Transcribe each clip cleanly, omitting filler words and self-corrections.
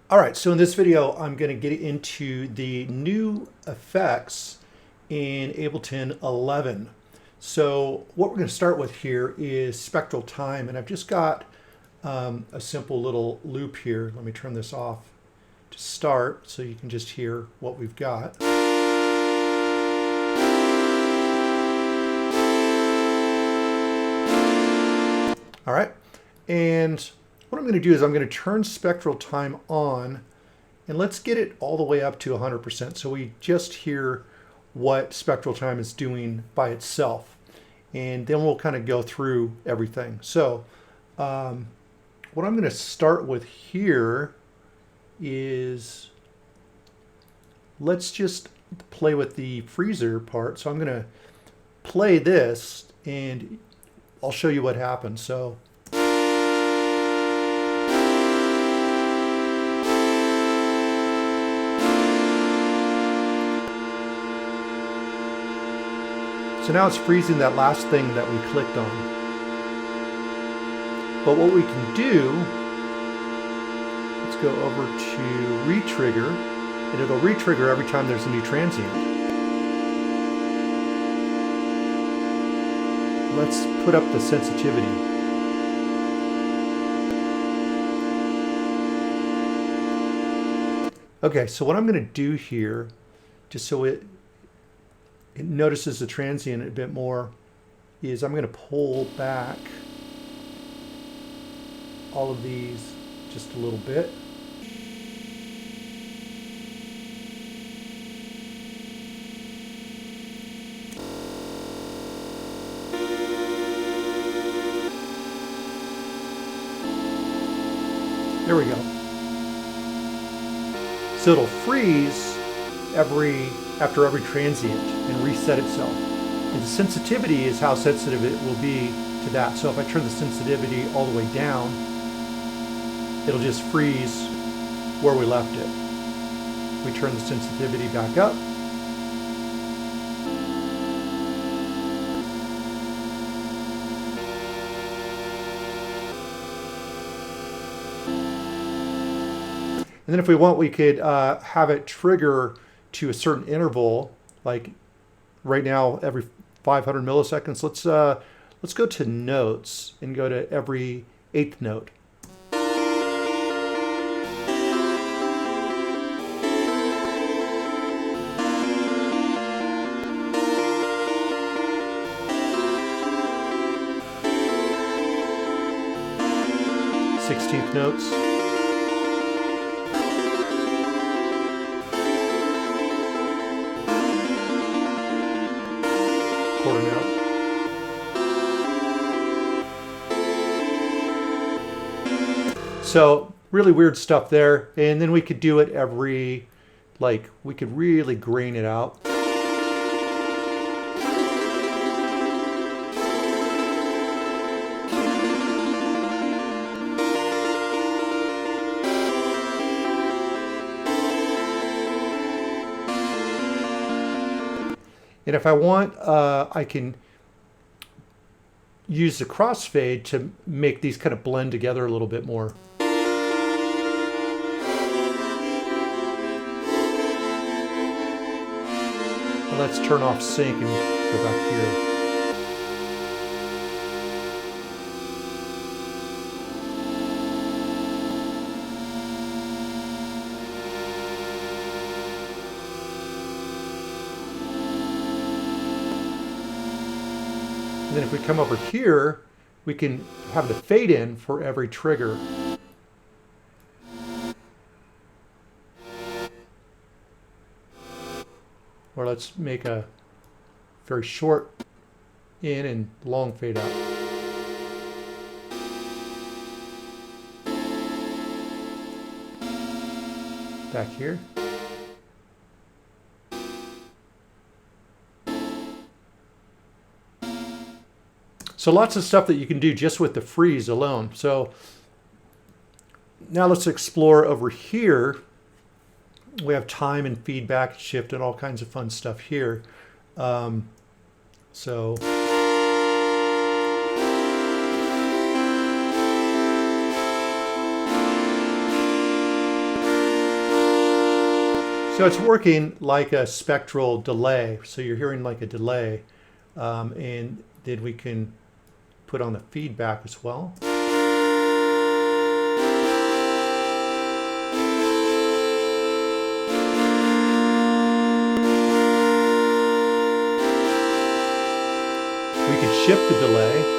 All right, so in this video, I'm going to get into the new effects in Ableton 11. So what we're going to start with here is spectral time, and I've just got a simple little loop here. Let me turn this off to start so you can just hear what we've got. All right, and what I'm going to do is I'm going to turn spectral time on, and let's get it all the way up to 100% so we just hear what spectral time is doing by itself. And then we'll kind of go through everything. So what I'm going to start with here is, let's just play with the freezer part. So I'm going to play this and I'll show you what happens. So now it's freezing that last thing that we clicked on. But what we can do, let's go over to re-trigger, and it'll re-trigger every time there's a new transient. Let's put up the sensitivity. Okay, so what I'm going to do here, just so it notices the transient a bit more, is I'm going to pull back all of these just a little bit. There we go. So it'll freeze after every transient and reset itself. And the sensitivity is how sensitive it will be to that. So if I turn the sensitivity all the way down, it'll just freeze where we left it. We turn the sensitivity back up. And then if we want, we could have it trigger to a certain interval, like right now every 500 milliseconds. Let's go to notes and go to every 8th note. Sixteenth notes. Quarter note. So really weird stuff there. And then we could do it every, like, we could really grain it out. And if I want, I can use the crossfade to make these kind of blend together a little bit more. And let's turn off sync and go back here. And then if we come over here, we can have the fade in for every trigger. Or let's make a very short in and long fade out. Back here. So lots of stuff that you can do just with the freeze alone. So now let's explore over here. We have time and feedback, shift, and all kinds of fun stuff here. So So it's working like a spectral delay. So you're hearing like a delay. And then we can put on the feedback as well. We can shift the delay.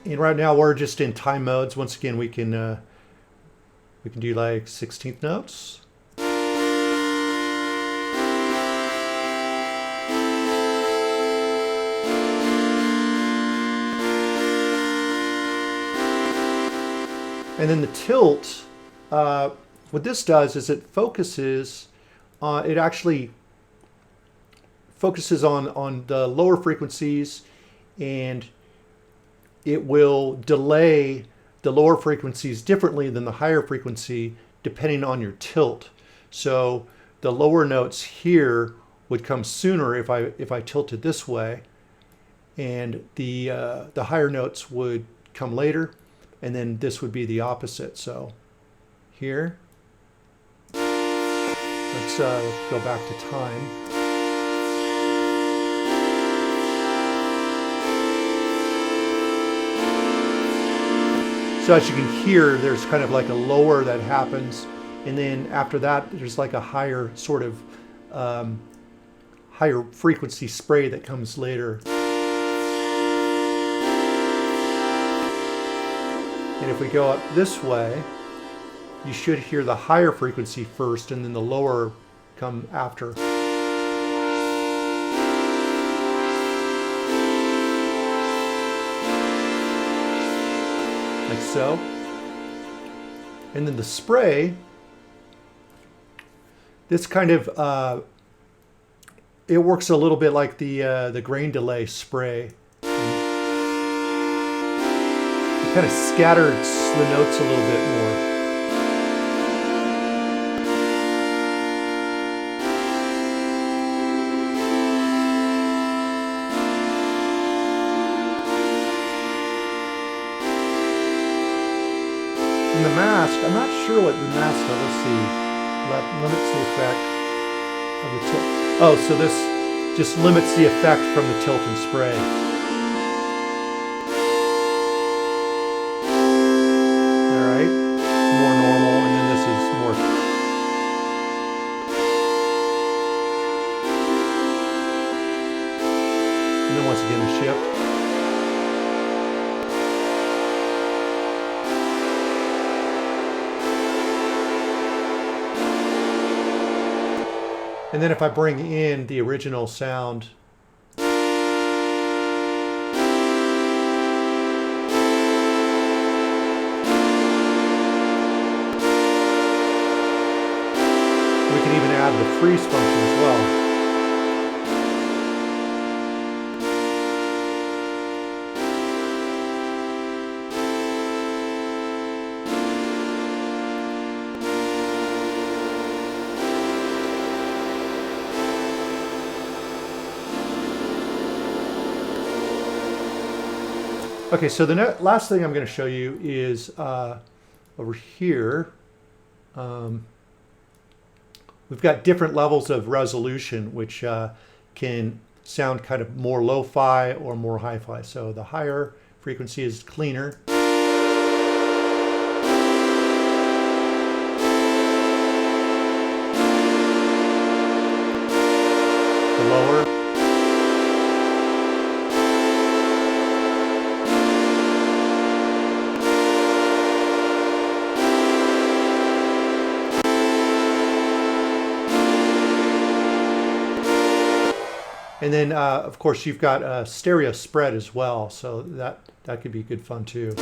And right now we're just in time modes. Once again, we can do like 16th notes. And then the tilt, what this does is it focuses on, it actually focuses on the lower frequencies, and it will delay the lower frequencies differently than the higher frequency depending on your tilt. So the lower notes here would come sooner if I tilted this way, and the higher notes would come later, and then this would be the opposite. So here, let's go back to time. So as you can hear, there's kind of like a lower that happens, and then after that, there's like a higher sort of higher frequency spray that comes later. And if we go up this way, you should hear the higher frequency first, and then the lower come after. Like so. And then the spray, this kind of, it works a little bit like the grain delay spray. It kind of scatters the notes a little bit more. And the mask, I'm not sure what the mask does. Let's see. That limits the effect of the tilt. Oh, so this just limits the effect from the tilt and spray. All right, more normal, and then this is more. And then once again the shift. And then if I bring in the original sound, we can even add the freeze function as well. Okay, so the last thing I'm going to show you is over here. We've got different levels of resolution, which can sound kind of more lo-fi or more hi-fi. So the higher frequency is cleaner. The lower. And then, of course, you've got a stereo spread as well, so that could be good fun too.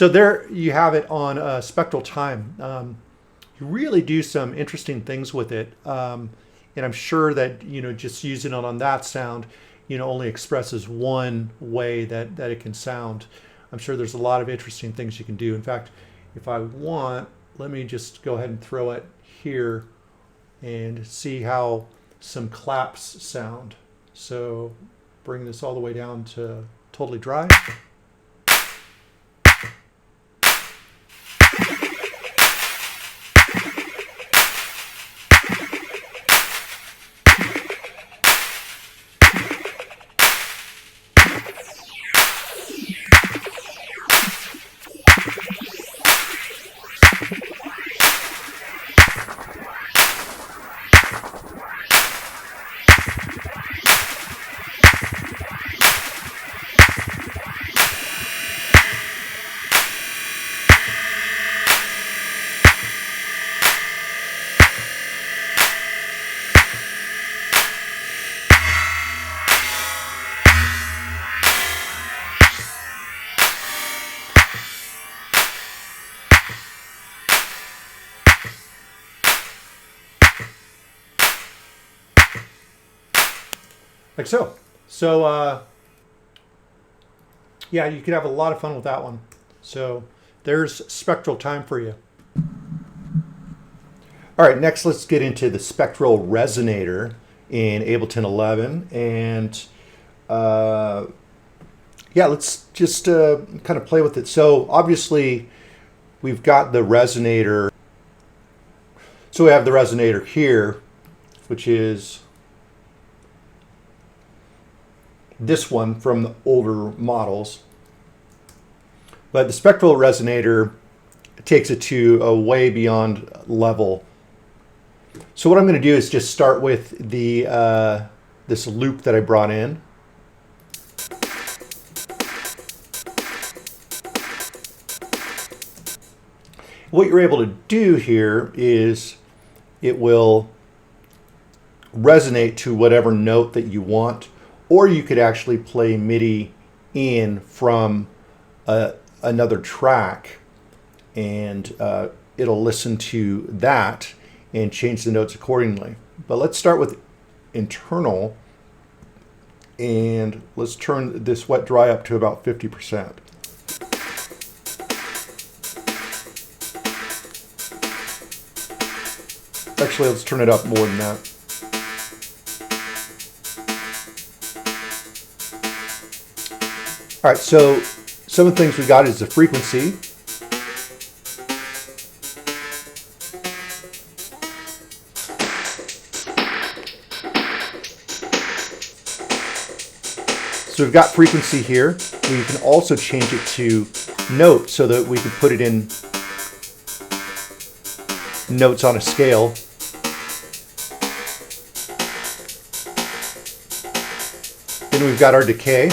So there you have it on Spectral Time. You really do some interesting things with it. And I'm sure that, just using it on that sound, only expresses one way that it can sound. I'm sure there's a lot of interesting things you can do. In fact, if I want, let me just go ahead and throw it here and see how some claps sound. So bring this all the way down to totally dry. Like so. So yeah, you could have a lot of fun with that one. So there's Spectral Time for you. All right, next let's get into the Spectral Resonator in Ableton 11. And yeah, let's just kind of play with it. So obviously we've got the resonator. So we have the resonator here, which is this one from the older models. But the Spectral Resonator takes it to a way beyond level. So what I'm going to do is just start with the this loop that I brought in. What you're able to do here is it will resonate to whatever note that you want, or you could actually play MIDI in from another track, and it'll listen to that and change the notes accordingly. But let's start with internal, and let's turn this wet dry up to about 50%. Actually, let's turn it up more than that. All right, so some of the things we got is the frequency. So we've got frequency here. We can also change it to notes so that we can put it in notes on a scale. Then we've got our decay.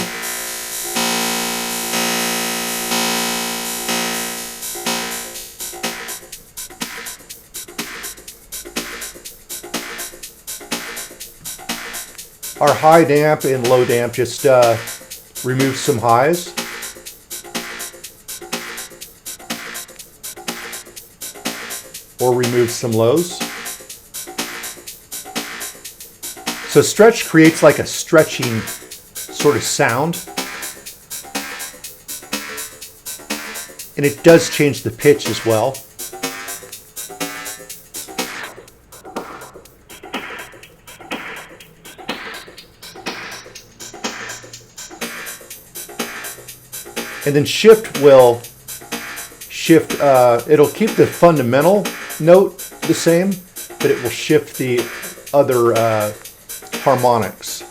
Our high damp and low damp just removes some highs. Or removes some lows. So stretch creates like a stretching sort of sound. And it does change the pitch as well. And then shift will shift, it'll keep the fundamental note the same, but it will shift the other harmonics.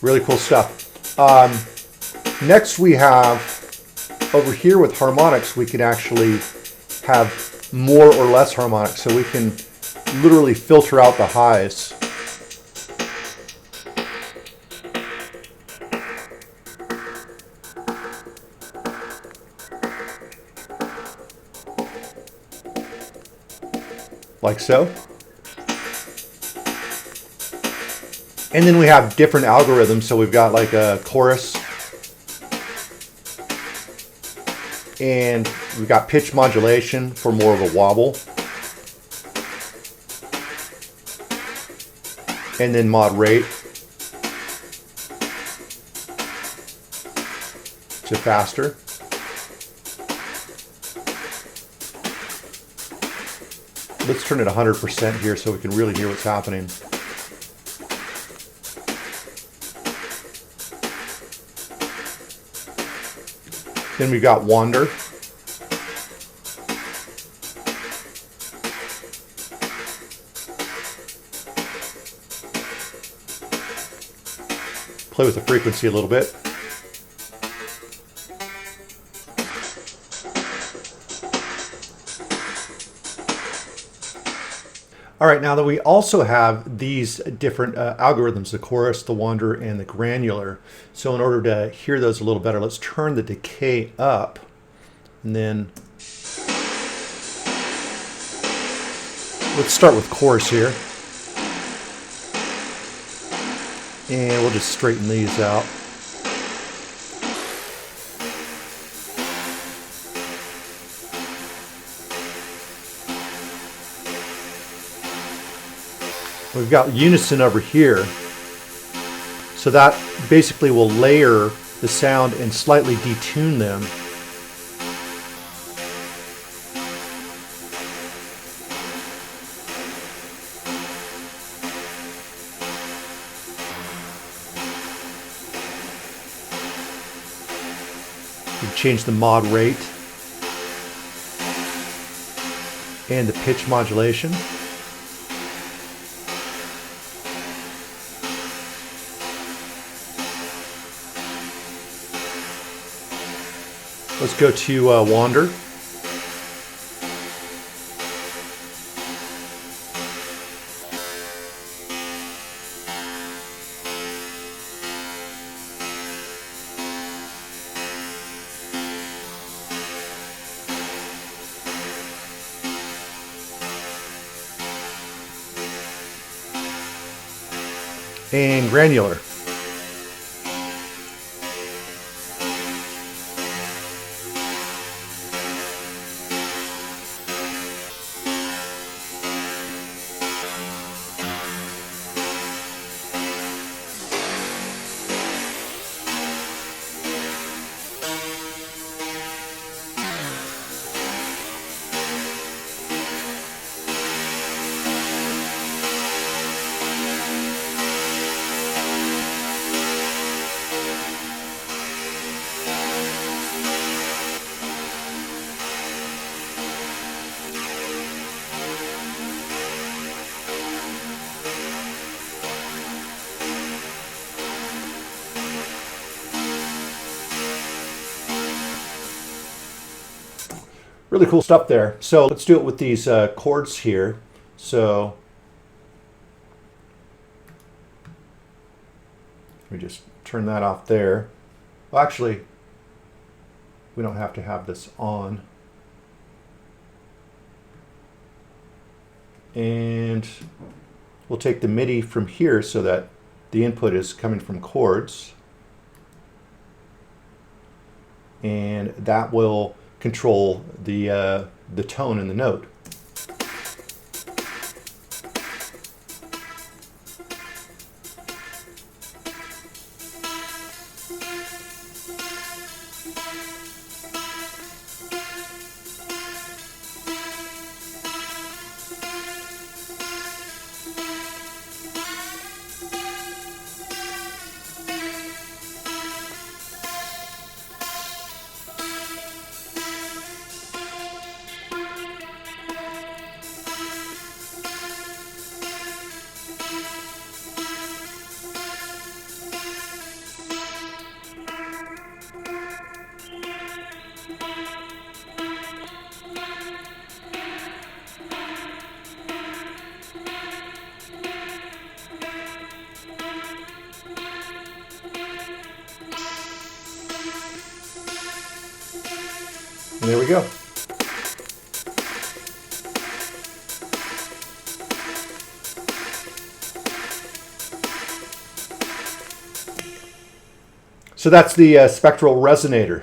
Really cool stuff. Next we have over here with harmonics, we can actually have more or less harmonics, so we can literally filter out the highs. like so. And then we have different algorithms. So we've got like a chorus, and we've got pitch modulation for more of a wobble, and then mod rate to faster. Let's turn it 100% here so we can really hear what's happening. Then we've got wander. Play with the frequency a little bit. All right, now that we also have these different algorithms, the chorus, the wander, and the granular. So in order to hear those a little better, let's turn the decay up, and then let's start with chorus here. And we'll just straighten these out. We've got unison over here. So that basically will layer the sound and slightly detune them. We change the mod rate and the pitch modulation. Let's go to wander. And granular. Really cool stuff there. So let's do it with these chords here. So let me just turn that off there. Well, actually, we don't have to have this on. And we'll take the MIDI from here so that the input is coming from chords. And that will control the tone and the note. And there we go. So that's the Spectral Resonator.